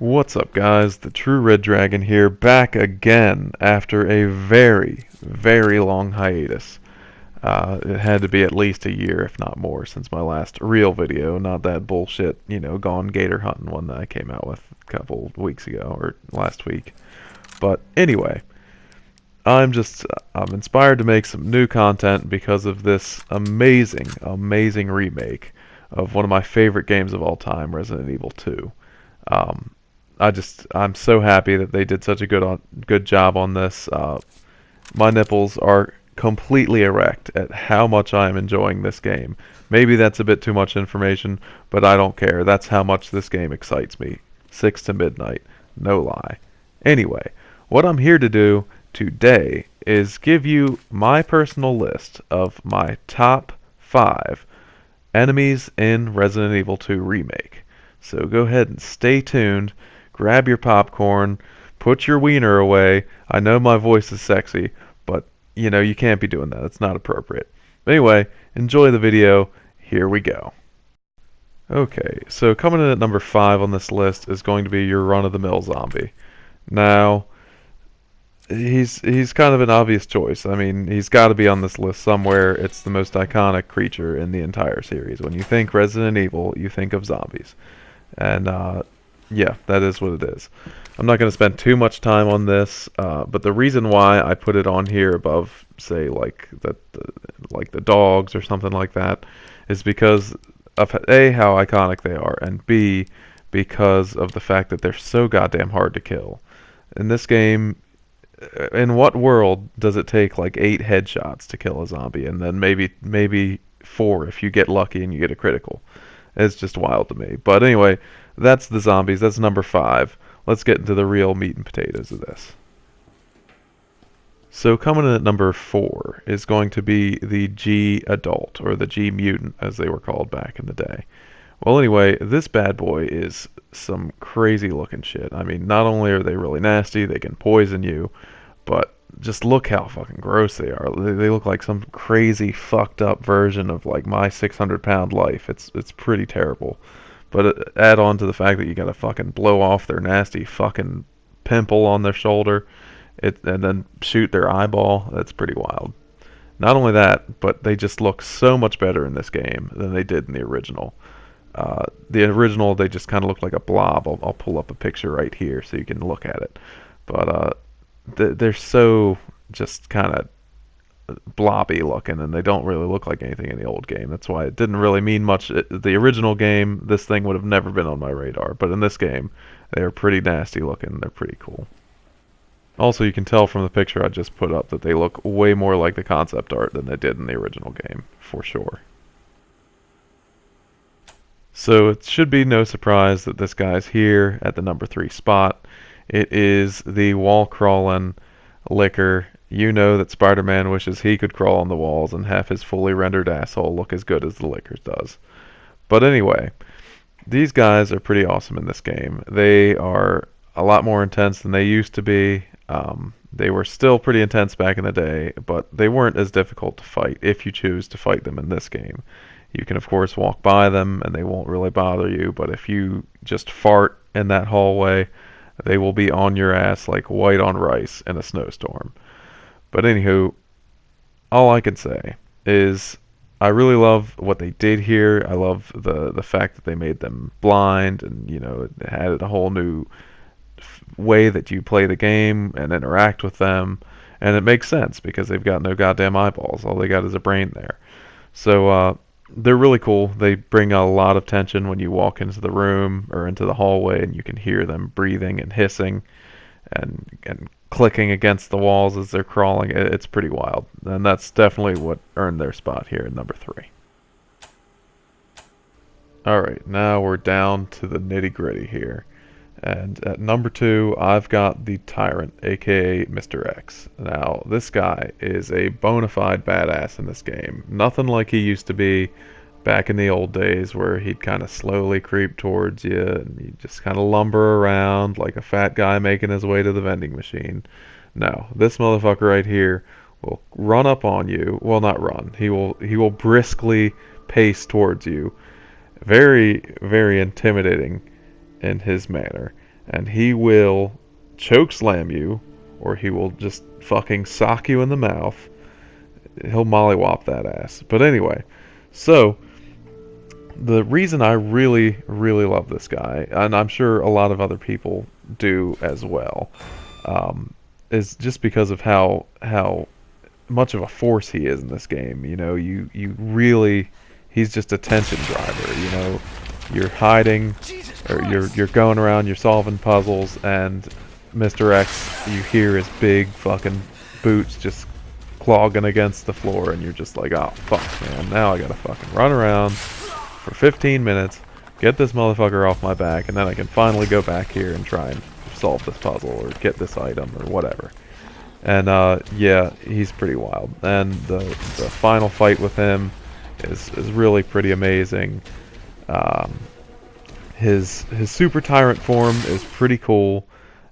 What's up, guys? The True Red Dragon here, back again after a very, very long hiatus. It had to be at least a year, if not more, since my last real video, not that bullshit, gone gator hunting one that I came out with a couple weeks ago, or last week. But anyway, I'm inspired to make some new content because of this amazing, amazing remake of one of my favorite games of all time, Resident Evil 2. Um, I'm so happy that they did such a good job on this. My nipples are completely erect at how much I am enjoying this game. Maybe that's a bit too much information, but I don't care. That's how much this game excites me. 6 to midnight, no lie. Anyway, what I'm here to do today is give you my personal list of my top 5 enemies in Resident Evil 2 Remake. So go ahead and stay tuned. Grab your popcorn, put your wiener away. I know my voice is sexy, but you can't be doing that. It's not appropriate. But anyway, enjoy the video. Here we go. Okay, so coming in at number 5 on this list is going to be your run-of-the-mill zombie. Now, he's kind of an obvious choice. I mean, he's got to be on this list somewhere. It's the most iconic creature in the entire series. When you think Resident Evil, you think of zombies. And yeah, that is what it is. I'm not going to spend too much time on this, but the reason why I put it on here above, say, like the dogs or something like that, is because of A, how iconic they are, and B, because of the fact that they're so goddamn hard to kill. In this game, in what world does it take like 8 headshots to kill a zombie, and then maybe 4 if you get lucky and you get a critical? It's just wild to me. But anyway, that's the zombies. That's number 5. Let's get into the real meat and potatoes of this. So coming in at number 4 is going to be the G Adult, or the G Mutant as they were called back in the day. Well, anyway, this bad boy is some crazy looking shit. I mean, not only are they really nasty, they can poison you, but just look how fucking gross they are. They look like some crazy fucked up version of like my 600-pound life. It's pretty terrible. But add on to the fact that you gotta fucking blow off their nasty fucking pimple on their shoulder, and then shoot their eyeball. That's pretty wild. Not only that, but they just look so much better in this game than they did in the original. The original, they just kind of look like a blob. I'll pull up a picture right here so you can look at it. But they're so just kind of blobby looking, and they don't really look like anything in the old game. That's why it didn't really mean much. The original game, this thing would have never been on my radar. But in this game, they're pretty nasty looking. They're pretty cool. Also, you can tell from the picture I just put up that they look way more like the concept art than they did in the original game, for sure. So it should be no surprise that this guy's here at the number 3 spot. It is the wall-crawling licker. You know that Spider-Man wishes he could crawl on the walls and have his fully rendered asshole look as good as the licker's does. But anyway, these guys are pretty awesome in this game. They are a lot more intense than they used to be. They were still pretty intense back in the day, but they weren't as difficult to fight if you choose to fight them in this game. You can, of course, walk by them, and they won't really bother you, but if you just fart in that hallway, they will be on your ass like white on rice in a snowstorm. But anywho, all I can say is I really love what they did here. I love the fact that they made them blind, and, it added a whole new way that you play the game and interact with them, and it makes sense because they've got no goddamn eyeballs. All they got is a brain there. So, they're really cool. They bring a lot of tension when you walk into the room or into the hallway, and you can hear them breathing and hissing and clicking against the walls as they're crawling. It's pretty wild, and that's definitely what earned their spot here at number 3. Alright, now we're down to the nitty-gritty here. And at number 2, I've got the Tyrant, aka Mr. X. Now, this guy is a bona fide badass in this game. Nothing like he used to be back in the old days where he'd kind of slowly creep towards you and you just kind of lumber around like a fat guy making his way to the vending machine. No, this motherfucker right here will run up on you. Well, not run. He will briskly pace towards you. Very, very intimidating in his manner. and he will choke slam you, or he will just fucking sock you in the mouth. He'll mollywop that ass. But anyway, so the reason I really, really love this guy, and I'm sure a lot of other people do as well, is just because of how much of a force he is in this game. You know, you really, he's just a tension driver. You know, you're hiding, or you're going around, you're solving puzzles, and Mr. X, you hear his big fucking boots just clogging against the floor, and you're just like, oh fuck, man, now I gotta fucking run around for 15 minutes, get this motherfucker off my back, and then I can finally go back here and try and solve this puzzle or get this item or whatever. And yeah, he's pretty wild. And the final fight with him is really pretty amazing. His Super Tyrant form is pretty cool.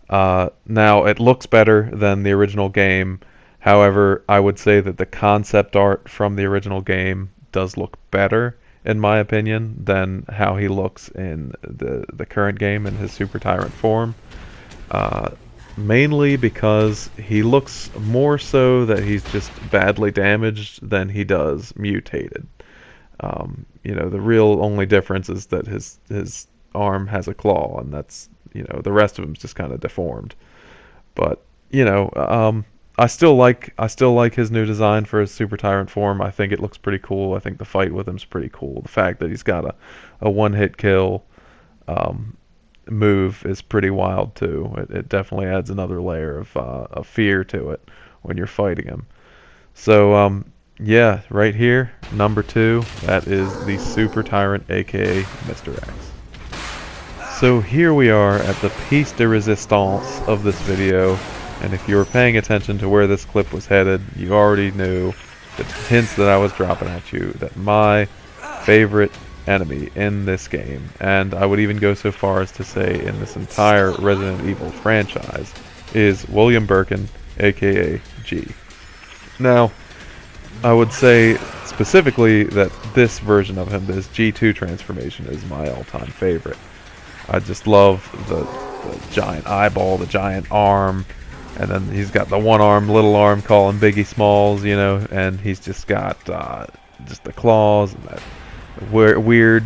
Now it looks better than the original game. However, I would say that the concept art from the original game does look better, in my opinion, than how he looks in the current game in his Super Tyrant form. Mainly because he looks more so that he's just badly damaged than he does mutated. You know, the real only difference is that his arm has a claw, and that's, you know, the rest of him's just kind of deformed. But, you know, I still like his new design for his Super Tyrant form. I think it looks pretty cool. I think the fight with him's pretty cool. The fact that he's got a one-hit kill move is pretty wild too. It definitely adds another layer of fear to it when you're fighting him. So yeah, right here, number 2, that is the Super Tyrant, aka Mr. X. So here we are at the piece de resistance of this video. And if you were paying attention to where this clip was headed, you already knew the hints that I was dropping at you, that my favorite enemy in this game, and I would even go so far as to say in this entire Resident Evil franchise, is William Birkin, aka G. Now, I would say specifically that this version of him, this G2 transformation, is my all-time favorite. I just love the giant eyeball, the giant arm, and then he's got the one arm, little arm calling Biggie Smalls, you know, and he's just got just the claws and that weird,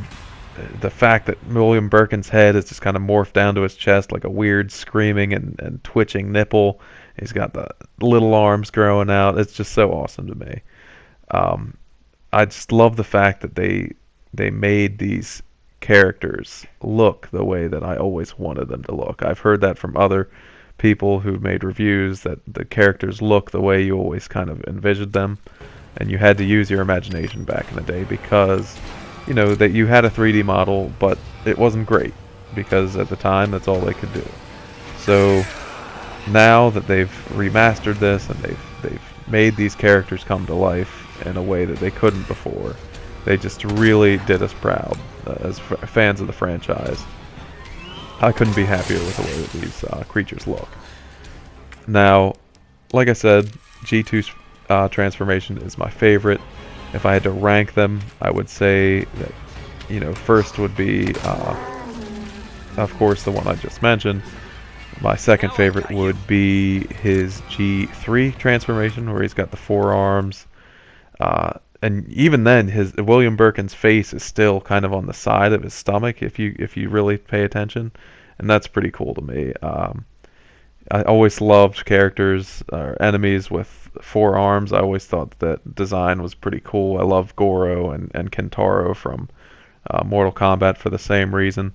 the fact that William Birkin's head is just kind of morphed down to his chest like a weird screaming and twitching nipple. He's got the little arms growing out. It's just so awesome to me. I just love the fact that they made these characters look the way that I always wanted them to look. I've heard that from other people who made reviews, that the characters look the way you always kind of envisioned them, and you had to use your imagination back in the day because, you know, that you had a 3D model, but it wasn't great because at the time that's all they could do. So now that they've remastered this and they've made these characters come to life in a way that they couldn't before, they just really did us proud as fans of the franchise. I couldn't be happier with the way that these creatures look. Now, like I said, G2's transformation is my favorite. If I had to rank them, I would say that, you know, first would be, of course, the one I just mentioned. My second favorite would be his G3 transformation, where he's got the forearms. And even then, his William Birkin's face is still kind of on the side of his stomach if you really pay attention, and that's pretty cool to me. I always loved characters or enemies with 4 arms. I always thought that design was pretty cool. I love Goro and Kentaro from Mortal Kombat for the same reason.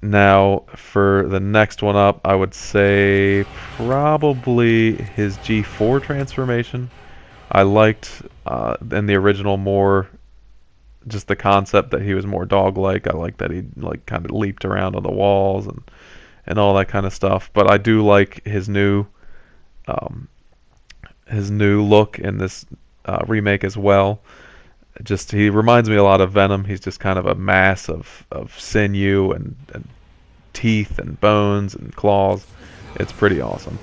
Now, for the next one up, I would say probably his G4 transformation. I liked in the original more just the concept that he was more dog-like. I liked that he like kind of leaped around on the walls and all that kind of stuff. But I do like his new look in this remake as well. Just he reminds me a lot of Venom. He's just kind of a mass of sinew and teeth and bones and claws. It's pretty awesome.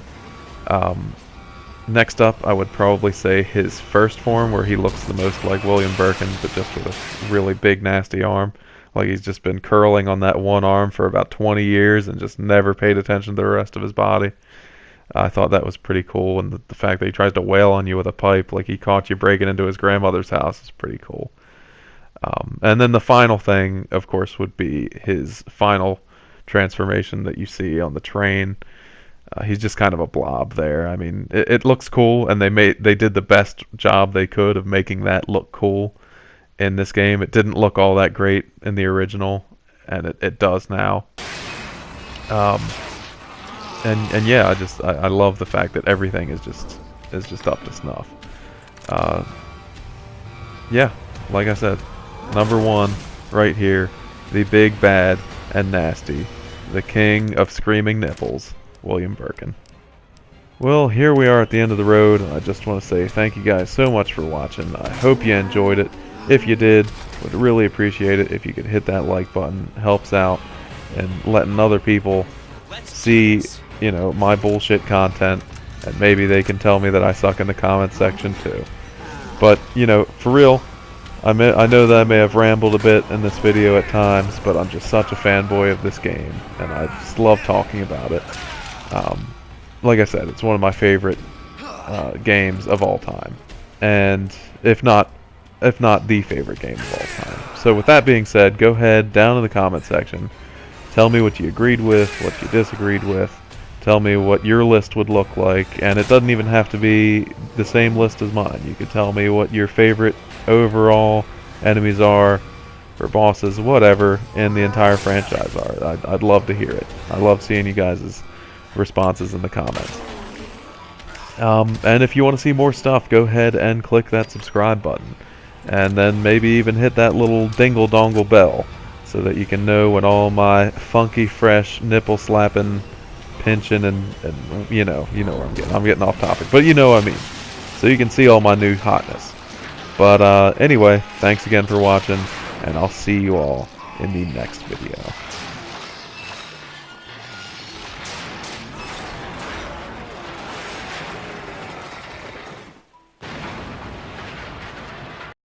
Next up, I would probably say his first form, where he looks the most like William Birkin, but just with a really big, nasty arm. like he's just been curling on that one arm for about 20 years and just never paid attention to the rest of his body. I thought that was pretty cool, and the fact that he tries to wail on you with a pipe like he caught you breaking into his grandmother's house is pretty cool. And then the final thing, of course, would be his final transformation that you see on the train. He's just kind of a blob there. I mean, it looks cool, and they did the best job they could of making that look cool in this game. It didn't look all that great in the original, and it does now. And yeah, I love the fact that everything is just up to snuff. Yeah, like I said, number one right here, the big bad and nasty, the king of screaming nipples, William Birkin. Well, here we are at the end of the road. I just want to say thank you guys so much for watching. I hope you enjoyed it. If you did, would really appreciate it if you could hit that like button. It helps out and letting other people see, you know, my bullshit content, and maybe they can tell me that I suck in the comments section too. But, you know, for real, I know that I may have rambled a bit in this video at times, but I'm just such a fanboy of this game, and I just love talking about it. Like I said, it's one of my favorite games of all time, and if not the favorite game of all time. So with that being said, go ahead down in the comment section, tell me what you agreed with, what you disagreed with, tell me what your list would look like, and it doesn't even have to be the same list as mine. You could tell me what your favorite overall enemies are, or bosses, whatever, in the entire franchise are. I'd love to hear it. I love seeing you guys' responses in the comments. And if you want to see more stuff, go ahead and click that subscribe button, and then maybe even hit that little dingle dongle bell so that you can know when all my funky fresh nipple slapping, pinching, and you know where I'm getting off topic, but you know what I mean, so you can see all my new hotness. But anyway, thanks again for watching, and I'll see you all in the next video.